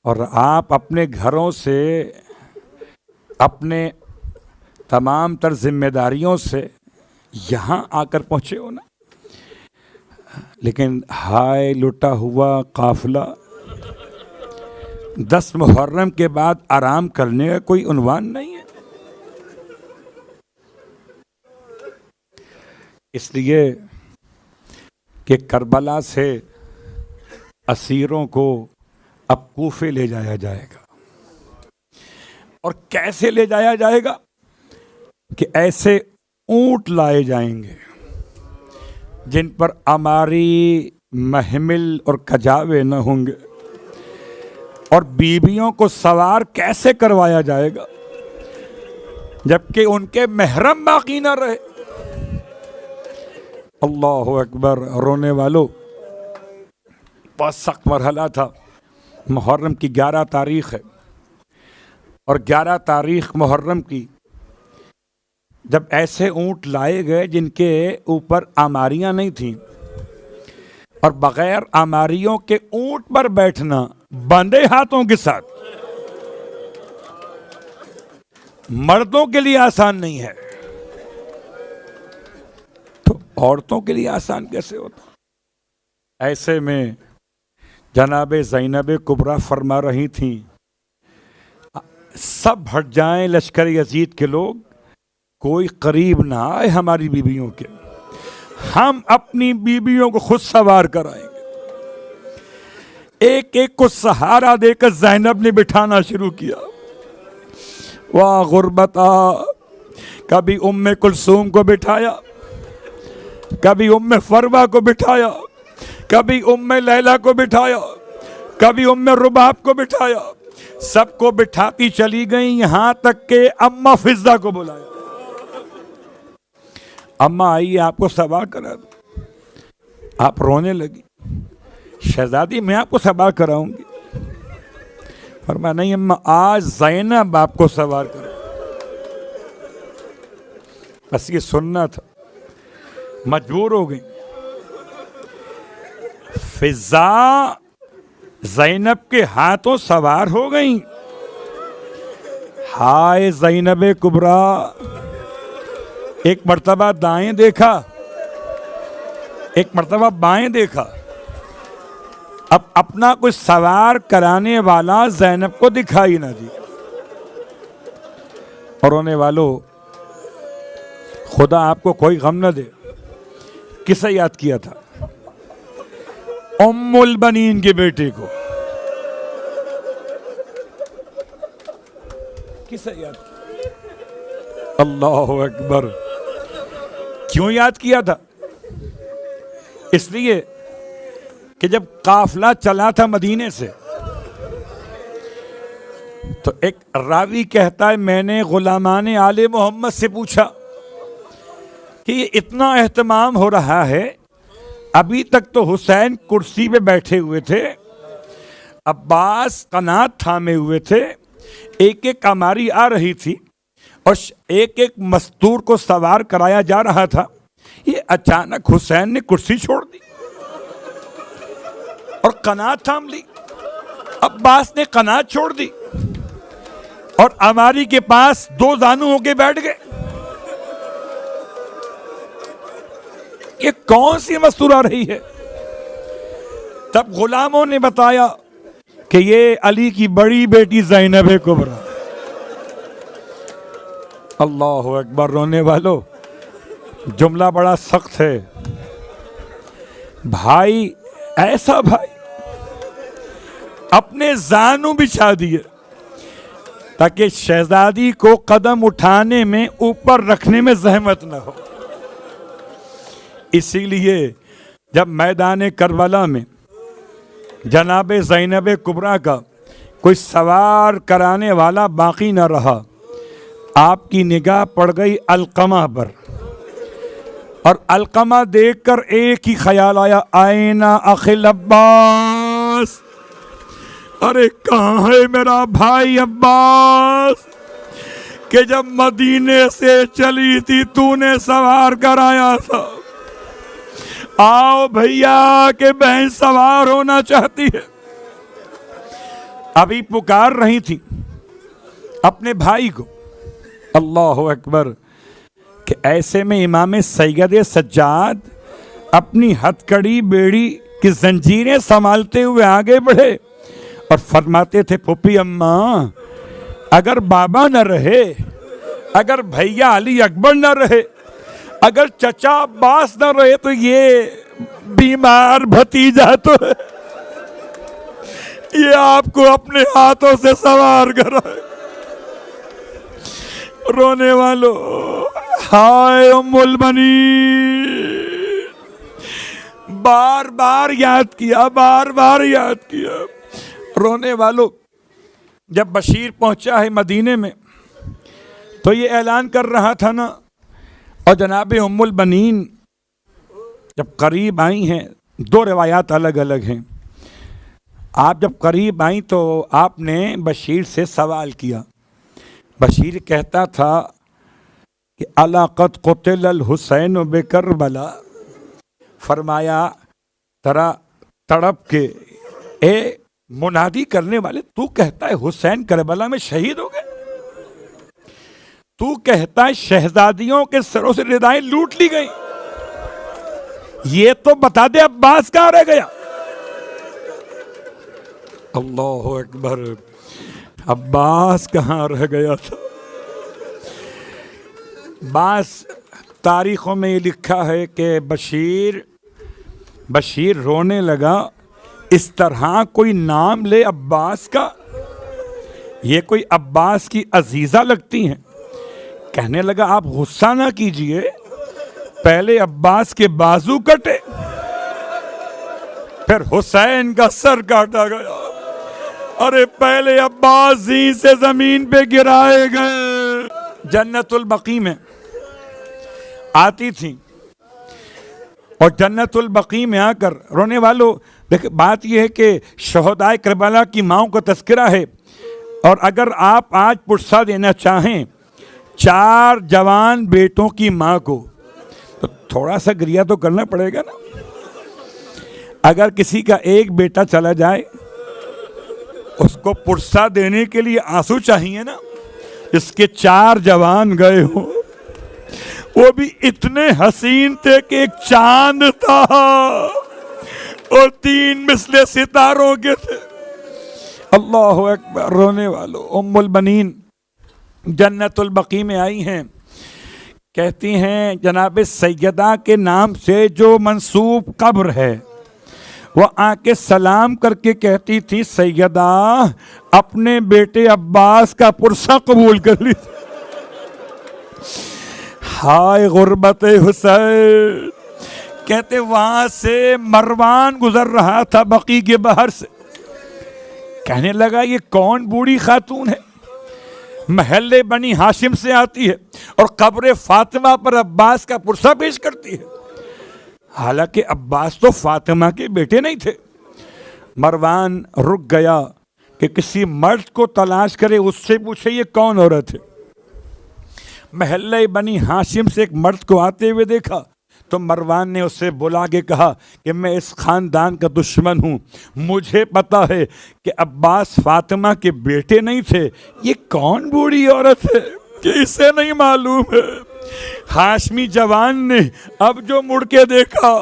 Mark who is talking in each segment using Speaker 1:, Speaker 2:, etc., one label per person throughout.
Speaker 1: اور آپ اپنے گھروں سے اپنے تمام تر ذمہ داریوں سے یہاں آ کر پہنچے ہو نا. لیکن ہائے لٹا ہوا قافلہ، 10 محرم کے بعد آرام کرنے کا کوئی عنوان نہیں ہے. اس لیے کہ کربلا سے اسیروں کو اب کوفے لے جایا جائے گا. اور کیسے لے جایا جائے گا؟ کہ ایسے اونٹ لائے جائیں گے جن پر اماری، محمل اور کجاوے نہ ہوں گے. اور بیویوں کو سوار کیسے کروایا جائے گا جبکہ ان کے محرم باقی نہ رہے؟ اللہ اکبر. رونے والوں، بہت سخت مرحلہ تھا. محرم کی 11 تاریخ ہے، اور 11 تاریخ محرم کی جب ایسے اونٹ لائے گئے جن کے اوپر آماریاں نہیں تھیں، اور بغیر آماریوں کے اونٹ پر بیٹھنا باندھے ہاتھوں کے ساتھ مردوں کے لیے آسان نہیں ہے، تو عورتوں کے لیے آسان کیسے ہوتا؟ ایسے میں جناب زینب کبریٰ فرما رہی تھیں، سب ہٹ جائیں لشکر یزید کے لوگ، کوئی قریب نہ آئے ہماری بیویوں کے، ہم اپنی بیویوں کو خود سوار کرائیں گے. ایک ایک کو سہارا دے کر زینب نے بٹھانا شروع کیا. واہ غربتا، کبھی ام کلثوم کو بٹھایا، کبھی ام فروہ کو بٹھایا، کبھی ام لیلا کو بٹھایا، کبھی ام رباب کو بٹھایا. سب کو بٹھاتی چلی گئیں، یہاں تک کہ اماں فضہ کو بلایا. اماں آئیے آپ کو سوار کرا دوں. آپ رونے لگی. شہزادی میں آپ کو سوار کراؤں گی. فرمایا نہیں اماں، آج زینب آپ کو سوار کرا. بس یہ سننا تھا، مجبور ہو گئی. فضہ زینب کے ہاتھوں سوار ہو گئیں. ہائے زینب کبریٰ، ایک مرتبہ دائیں دیکھا، ایک مرتبہ بائیں دیکھا. اب اپنا کوئی سوار کرانے والا زینب کو دکھائی نہ دی. اور رونے والوں، خدا آپ کو کوئی غم نہ دے. کسے یاد کیا تھا؟ ام البنین کے بیٹے کو. کسے یاد کیا؟ اللہ اکبر. کیوں یاد کیا تھا؟ اس لیے کہ جب قافلہ چلا تھا مدینے سے تو ایک راوی کہتا ہے میں نے غلامان آل محمد سے پوچھا کہ یہ اتنا اہتمام ہو رہا ہے، ابھی تک تو حسین کرسی پہ بیٹھے ہوئے تھے، عباس قنات تھامے ہوئے تھے، ایک ایک اماری آ رہی تھی اور ایک ایک مستور کو سوار کرایا جا رہا تھا، یہ اچانک حسین نے کرسی چھوڑ دی اور قنات تھام لی. عباس نے قنات چھوڑ دی اور اماری کے پاس 2 زانو ہو کے بیٹھ گئے. یہ کون سی مستور آ رہی ہے؟ تب غلاموں نے بتایا کہ یہ علی کی بڑی بیٹی زینب کبریٰ. اللہ اکبر. رونے والوں، جملہ بڑا سخت ہے. بھائی، ایسا بھائی اپنے زانو بچھا دیے تاکہ شہزادی کو قدم اٹھانے میں، اوپر رکھنے میں زحمت نہ ہو. اسی لیے جب میدان کربلا میں جناب زینب کبریٰ کا کوئی سوار کرانے والا باقی نہ رہا، آپ کی نگاہ پڑ گئی علقمہ پر، اور علقمہ دیکھ کر ایک ہی خیال آیا، آئین اخی عباس، ارے کہاں ہے میرا بھائی عباس کہ جب مدینے سے چلی تھی تو نے سوار کرایا تھا. آؤ بھیا کہ بہن سوار ہونا چاہتی ہے. ابھی پکار رہی تھی اپنے بھائی کو، اللہ اکبر، کہ ایسے میں امام سید سجاد اپنی ہتھکڑی بیڑی کی زنجیریں سنبھالتے ہوئے آگے بڑھے اور فرماتے تھے پھوپھی اماں، اگر بابا نہ رہے، اگر بھیا علی اکبر نہ رہے، اگر چچا عباس نہ رہے تو یہ بیمار بھتیجا تو ہے، یہ آپ کو اپنے ہاتھوں سے سوار کرائے۔ رونے والوں، ہائے ام البنین، بار بار یاد کیا، بار بار یاد کیا۔ رونے والوں، جب بشیر پہنچا ہے مدینے میں تو یہ اعلان کر رہا تھا نا، اور جناب ام البنین جب قریب آئی ہیں، دو روایات الگ الگ ہیں، آپ جب قریب آئیں تو آپ نے بشیر سے سوال کیا۔ بشیر کہتا تھا کہ الا قد قتل الحسین بکربلا، فرمایا ذرا تڑپ کے، اے منادی کرنے والے، تو کہتا ہے حسین کربلا میں شہید ہو گئے، تو کہتا ہے شہزادیوں کے سروں سے ردائیں لوٹ لی گئی، یہ تو بتا دے عباس کہاں رہ گیا؟ اللہ اکبر، عباس کہاں رہ گیا تھا؟ بعض تاریخوں میں یہ لکھا ہے کہ بشیر رونے لگا، اس طرح کوئی نام لے عباس کا، یہ کوئی عباس کی عزیزہ لگتی ہیں۔ کہنے لگا آپ غصہ نہ کیجئے، پہلے عباس کے بازو کٹے، پھر حسین کا سر کاٹا گیا، ارے پہلے عباس زین سے زمین پہ گرائے گئے۔ جنت البقیع میں آتی تھی اور جنت البقیع میں آ کر رونے والوں، دیکھ بات یہ ہے کہ شہدائے کربلا کی ماؤں کا تذکرہ ہے، اور اگر آپ آج پرسہ دینا چاہیں 4 جوان بیٹوں کی ماں کو تو تھوڑا سا گریہ تو کرنا پڑے گا نا۔ اگر کسی کا ایک بیٹا چلا جائے، اس کو پرسہ دینے کے لیے آنسو چاہیے نا، اس کے 4 جوان گئے ہوں، وہ بھی اتنے حسین تھے کہ ایک چاند تھا اور 3 مثل ستاروں کے تھے۔ اللہ اکبر، رونے والوں، ام البنین جنت البقیع میں آئی ہیں، کہتی ہیں جناب سیدہ کے نام سے جو منسوب قبر ہے، وہ آ کے سلام کر کے کہتی تھی سیدہ اپنے بیٹے عباس کا پرسہ قبول کر لی۔ ہائے غربت حسین، کہتے وہاں سے مروان گزر رہا تھا بقیع کے باہر سے، کہنے لگا یہ کون بوڑھی خاتون ہے، محلے بنی ہاشم سے آتی ہے اور قبر فاطمہ پر عباس کا پرسہ پیش کرتی ہے، حالانکہ عباس تو فاطمہ کے بیٹے نہیں تھے۔ مروان رک گیا کہ کسی مرد کو تلاش کرے، اس سے پوچھے یہ کون عورت ہے۔ محلہ بنی ہاشم سے ایک مرد کو آتے ہوئے دیکھا تو مروان نے اسے بلا کے کہا کہ میں اس خاندان کا دشمن ہوں، مجھے پتا ہے کہ عباس فاطمہ کے بیٹے نہیں تھے، یہ کون بوڑھی عورت ہے کہ اسے نہیں معلوم ہے۔ ہاشمی جوان نے اب جو مڑ کے دیکھا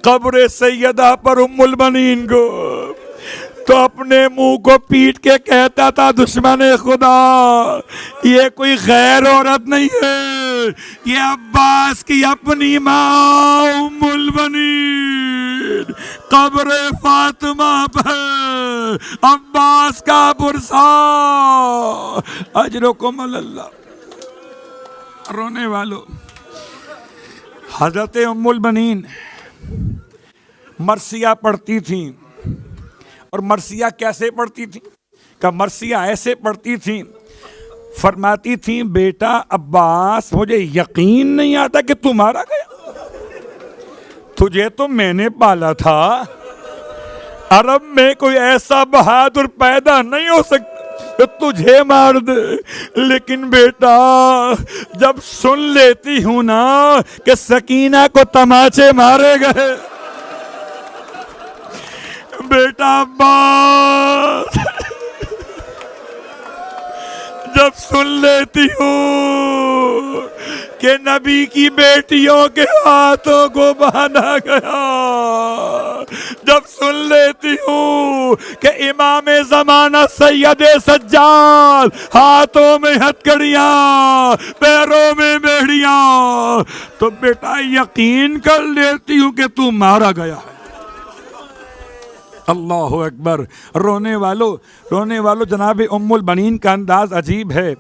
Speaker 1: قبر سیدہ پر ام البنین کو، تو اپنے منہ کو پیٹ کے کہتا تھا دشمن خدا، یہ کوئی غیر عورت نہیں ہے، یہ عباس کی اپنی ماں ام البنین قبر فاطمہ پر عباس کا پرسہ، اجرکم اللہ۔ رونے والوں، حضرت ام البنین مرثیہ پڑھتی تھیں، اور مرثیہ کیسے پڑھتی تھیں؟ کہ مرثیہ ایسے پڑھتی تھیں، فرماتی تھیں بیٹا عباس مجھے یقین نہیں آتا کہ تمہارا گیا، تجھے تو میں نے پالا تھا، عرب میں کوئی ایسا بہادر پیدا نہیں ہو سکتا تجھے مار دے، لیکن بیٹا جب سن لیتی ہوں نا کہ سکینہ کو تماچے مارے گئے، بیٹا عباس جب سن لیتی ہوں کہ نبی کی بیٹیوں کے ہاتھوں کو باندھا گیا، جب سن لیتی ہوں کہ امام زمانہ سید سجاد ہاتھوں میں ہتھکڑیاں پیروں میں بیڑیاں، تو بیٹا یقین کر لیتی ہوں کہ تو مارا گیا ہے۔ اللہ اکبر۔ رونے والوں جناب ام البنین کا انداز عجیب ہے،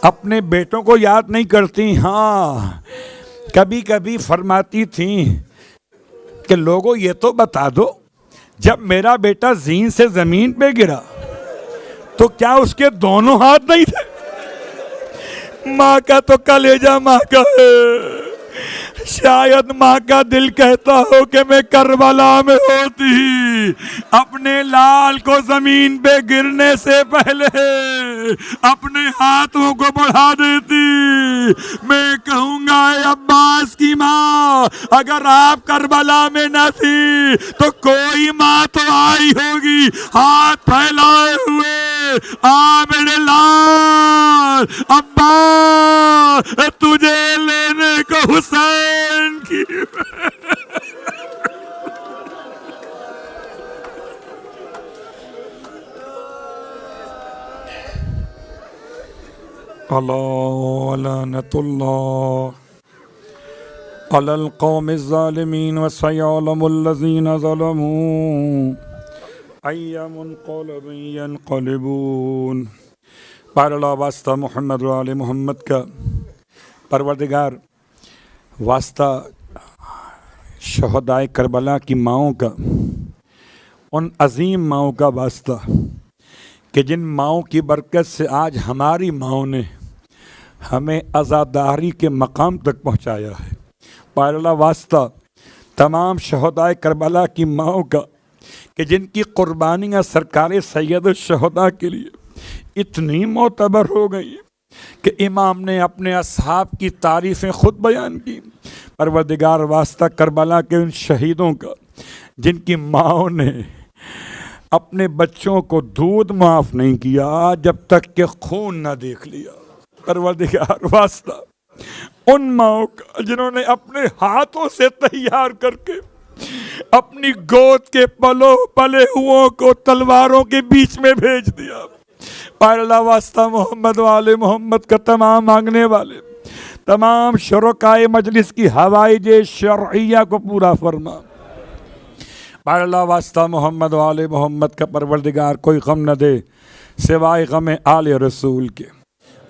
Speaker 1: اپنے بیٹوں کو یاد نہیں کرتی، ہاں کبھی کبھی فرماتی تھیں کہ لوگوں یہ تو بتا دو جب میرا بیٹا زین سے زمین پہ گرا تو کیا اس کے دونوں ہاتھ نہیں تھے؟ ماں کا تو کلیجہ ماں کا ہے، شاید ماں کا دل کہتا ہو کہ میں کربلا میں ہوتی، اپنے لال کو زمین پہ گرنے سے پہلے اپنے ہاتھوں کو بڑھا دیتی۔ میں کہوں گا اے عباس کی ماں، اگر آپ کربلا میں نہ تھی تو کوئی ماں تو آئی ہوگی، ہاتھ پھیلائے ہوئے، آ میرے لال عباس تجھے لینے کو حسین کی۔ اللہ لعنت اللہ علی القوم الظالمین وسيعلم الذین ظلموا ای منقلب ینقلبون۔ بہر اللہ واسطہ محمد و آل محمد کا، پروردگار واسطہ شہدائے کربلا کی ماؤں کا، ان عظیم ماؤں کا واسطہ کہ جن ماؤں کی برکت سے آج ہماری ماؤں نے ہمیں عزاداری کے مقام تک پہنچایا ہے۔ بہر اللہ واسطہ تمام شہدائے کربلا کی ماؤں کا کہ جن کی قربانیاں سرکار سید الشہداء کے لیے اتنی معتبر ہو گئی کہ امام نے اپنے اصحاب کی تعریفیں خود بیان کی۔ پروردگار واسطہ کربلا کے ان شہیدوں کا جن کی ماؤں نے اپنے بچوں کو دودھ معاف نہیں کیا جب تک کہ خون نہ دیکھ لیا۔ پروردگار واسطہ ان ماؤں کا جنہوں نے اپنے ہاتھوں سے تیار کر کے اپنی گود کے پلے ہوئوں کو تلواروں کے بیچ میں بھیج دیا۔ بہر اللہ واسطہ محمد و آل محمد کا تمام مانگنے والے تمام شرکائے مجلس کی حوائج شرعیہ کو پورا فرما۔ بہر اللہ واسطہ محمد و آل محمد کا پروردگار کوئی غم نہ دے سوائے غم آل رسول کے۔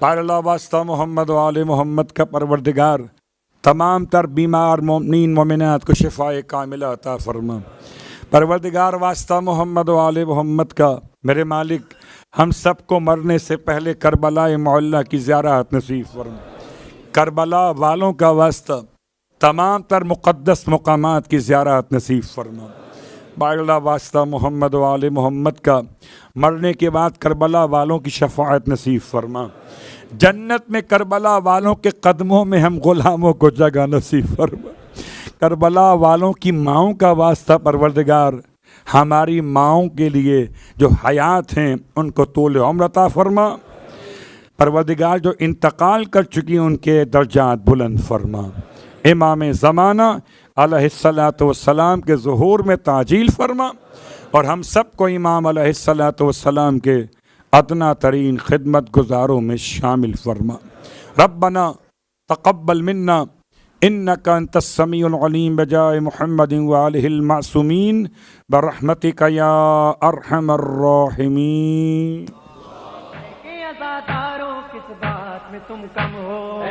Speaker 1: بہر اللہ واسطہ محمد و آل محمد کا پروردگار تمام تر بیمار مومنین مومنات کو شفاء کاملہ عطا فرما۔ پروردگار واسطہ محمد و آل محمد کا میرے مالک ہم سب کو مرنے سے پہلے کربلا معلیٰ کی زیارت نصیب فرما۔ کربلا والوں کا واسطہ تمام تر مقدس مقامات کی زیارت نصیب فرما۔ بہر اللہ واسطہ محمد و آل محمد کا مرنے کے بعد کربلا والوں کی شفاعت نصیب فرما۔ جنت میں کربلا والوں کے قدموں میں ہم غلاموں کو جگہ نصیب فرما۔ کربلا والوں کی ماؤں کا واسطہ پروردگار ہماری ماؤں کے لیے جو حیات ہیں ان کو طول عمر عطا فرما۔ پروردگار جو انتقال کر چکی ان کے درجات بلند فرما۔ امام زمانہ علیہ الصلاۃ والسلام کے ظہور میں تعجیل فرما، اور ہم سب کو امام علیہ الصلاۃ والسلام کے ادنا ترین خدمت گزاروں میں شامل فرما۔ ربنا تقبل منا انک انت السمیع العلیم بجائے محمد وآلہ المعصومین برحمتک یا ارحم الراحمین۔
Speaker 2: عزاداروں کس بات میں تم کم ہو،